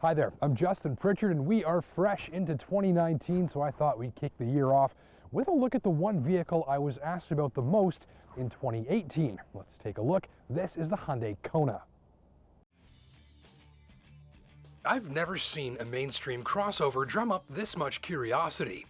Hi there, I'm Justin Pritchard and we are fresh into 2019, so I thought we'd kick the year off with a look at the one vehicle I was asked about the most in 2018. Let's take a look. This is the Hyundai Kona. I've never seen a mainstream crossover drum up this much curiosity.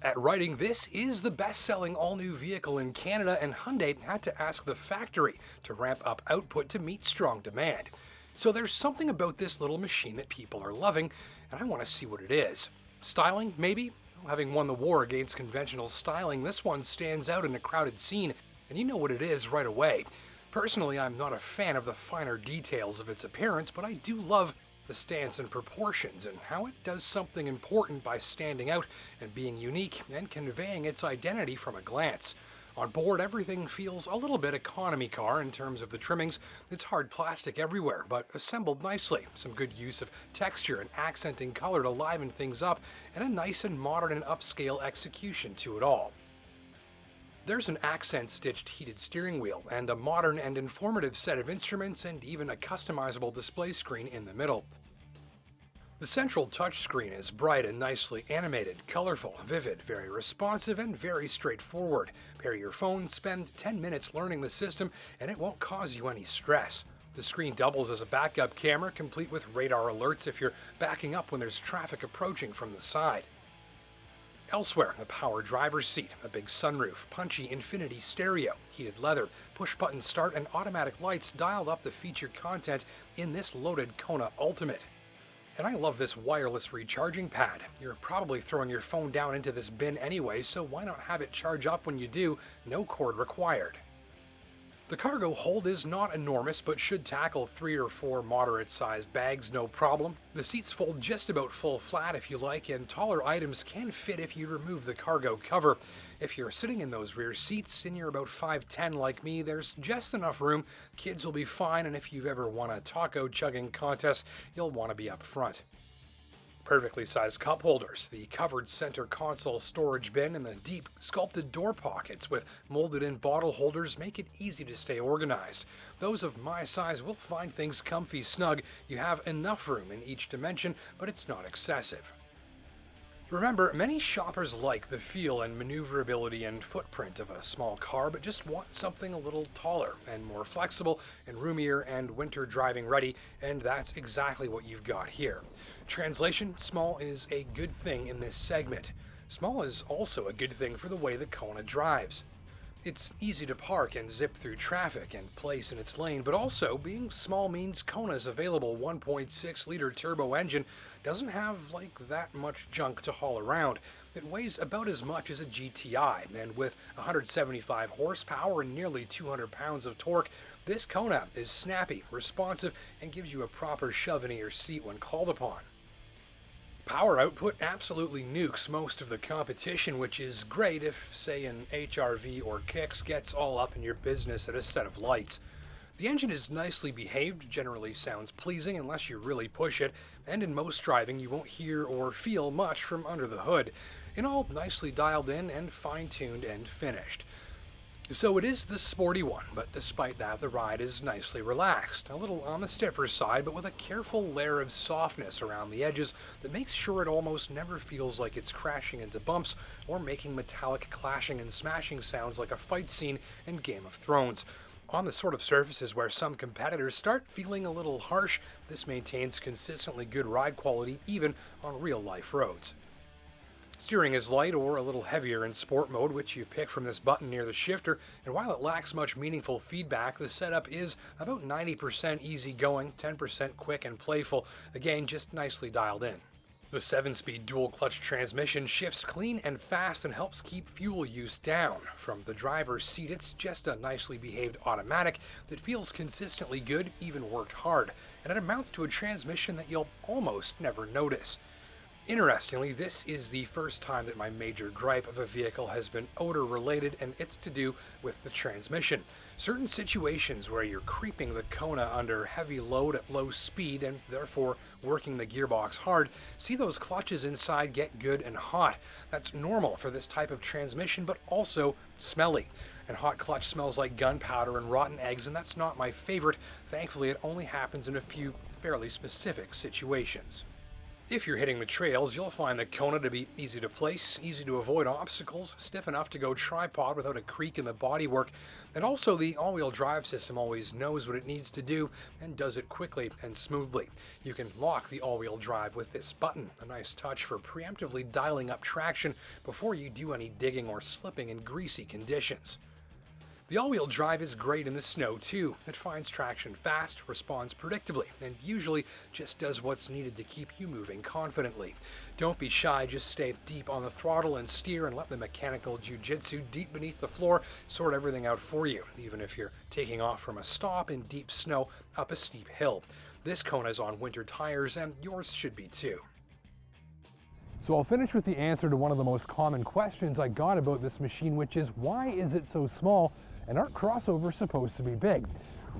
At writing, this is the best-selling all-new vehicle in Canada, and Hyundai had to ask the factory to ramp up output to meet strong demand. So there's something about this little machine that people are loving, and I want to see what it is. Styling, maybe? Having won the war against conventional styling, this one stands out in a crowded scene, and you know what it is right away. Personally, I'm not a fan of the finer details of its appearance, but I do love the stance and proportions and how it does something important by standing out and being unique and conveying its identity from a glance. On board, everything feels a little bit economy car in terms of the trimmings. It's hard plastic everywhere, but assembled nicely. Some good use of texture and accenting color to liven things up, and a nice and modern and upscale execution to it all. There's an accent-stitched heated steering wheel, and a modern and informative set of instruments, and even a customizable display screen in the middle. The central touchscreen is bright and nicely animated, colorful, vivid, very responsive, and very straightforward. Pair your phone, spend 10 minutes learning the system, and it won't cause you any stress. The screen doubles as a backup camera, complete with radar alerts if you're backing up when there's traffic approaching from the side. Elsewhere, a power driver's seat, a big sunroof, punchy infinity stereo, heated leather, push-button start, and automatic lights dialed up the feature content in this loaded Kona Ultimate. And I love this wireless recharging pad. You're probably throwing your phone down into this bin anyway, so why not have it charge up when you do? No cord required. The cargo hold is not enormous, but should tackle 3 or 4 moderate-sized bags no problem. The seats fold just about full flat if you like, and taller items can fit if you remove the cargo cover. If you're sitting in those rear seats and you're about 5'10" like me, there's just enough room. Kids will be fine, and if you've ever won a taco chugging contest, you'll want to be up front. Perfectly sized cup holders, the covered center console storage bin, and the deep sculpted door pockets with molded in bottle holders make it easy to stay organized. Those of my size will find things comfy snug. You have enough room in each dimension, but it's not excessive. Remember, many shoppers like the feel and maneuverability and footprint of a small car, but just want something a little taller and more flexible and roomier and winter driving ready, and that's exactly what you've got here. Translation, small is a good thing in this segment. Small is also a good thing for the way the Kona drives. It's easy to park and zip through traffic and place in its lane, but also being small means Kona's available 1.6-liter turbo engine doesn't have like that much junk to haul around. It weighs about as much as a GTI, and with 175 horsepower and nearly 200 pounds of torque, this Kona is snappy, responsive, and gives you a proper shove into your seat when called upon. Power output absolutely nukes most of the competition, which is great if, say, an HR-V or Kicks gets all up in your business at a set of lights. The engine is nicely behaved, generally sounds pleasing unless you really push it, and in most driving you won't hear or feel much from under the hood. In all, nicely dialed in and fine-tuned and finished. So it is the sporty one, but despite that, the ride is nicely relaxed, a little on the stiffer side, but with a careful layer of softness around the edges that makes sure it almost never feels like it's crashing into bumps or making metallic clashing and smashing sounds like a fight scene in Game of Thrones. On the sort of surfaces where some competitors start feeling a little harsh, this maintains consistently good ride quality even on real-life roads. Steering is light or a little heavier in sport mode, which you pick from this button near the shifter, and while it lacks much meaningful feedback, the setup is about 90% easygoing, 10% quick and playful, again just nicely dialed in. The 7-speed dual-clutch transmission shifts clean and fast and helps keep fuel use down. From the driver's seat, it's just a nicely behaved automatic that feels consistently good, even worked hard, and it amounts to a transmission that you'll almost never notice. Interestingly, this is the first time that my major gripe of a vehicle has been odor-related, and it's to do with the transmission. Certain situations where you're creeping the Kona under heavy load at low speed and therefore working the gearbox hard, see those clutches inside get good and hot. That's normal for this type of transmission, but also smelly. And hot clutch smells like gunpowder and rotten eggs, and that's not my favorite. Thankfully, it only happens in a few fairly specific situations. If you're hitting the trails, you'll find the Kona to be easy to place, easy to avoid obstacles, stiff enough to go tripod without a creak in the bodywork, and also the all-wheel drive system always knows what it needs to do and does it quickly and smoothly. You can lock the all-wheel drive with this button, a nice touch for preemptively dialing up traction before you do any digging or slipping in greasy conditions. The all-wheel drive is great in the snow too. It finds traction fast, responds predictably, and usually just does what's needed to keep you moving confidently. Don't be shy, just stay deep on the throttle and steer and let the mechanical jiu-jitsu deep beneath the floor sort everything out for you, even if you're taking off from a stop in deep snow up a steep hill. This Kona is on winter tires and yours should be too. So I'll finish with the answer to one of the most common questions I got about this machine, which is why is it so small and aren't crossovers supposed to be big?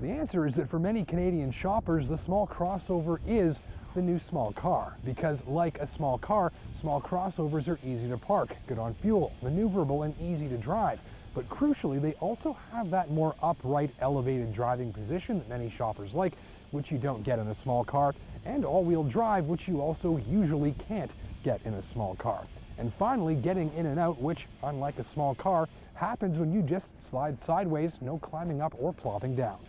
The answer is that for many Canadian shoppers, the small crossover is the new small car, because like a small car, small crossovers are easy to park, good on fuel, maneuverable and easy to drive. But crucially, they also have that more upright, elevated driving position that many shoppers like, which you don't get in a small car, and all-wheel drive, which you also usually can't get in a small car. And finally, getting in and out, which, unlike a small car, happens when you just slide sideways, no climbing up or plopping down.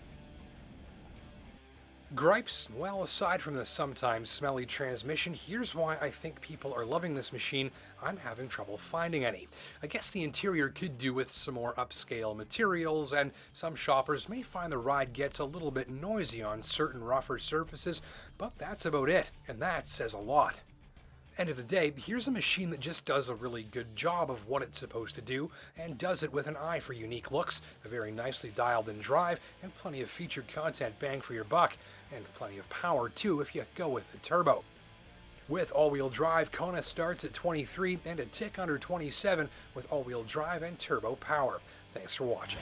Gripes? Well, aside from the sometimes smelly transmission, here's why I think people are loving this machine. I'm having trouble finding any. I guess the interior could do with some more upscale materials, and some shoppers may find the ride gets a little bit noisy on certain rougher surfaces, but that's about it, and that says a lot. End of the day, here's a machine that just does a really good job of what it's supposed to do, and does it with an eye for unique looks, a very nicely dialed in drive, and plenty of featured content bang for your buck, and plenty of power too if you go with the turbo. With all-wheel drive, Kona starts at 23 and a tick under 27 with all-wheel drive and turbo power. Thanks for watching.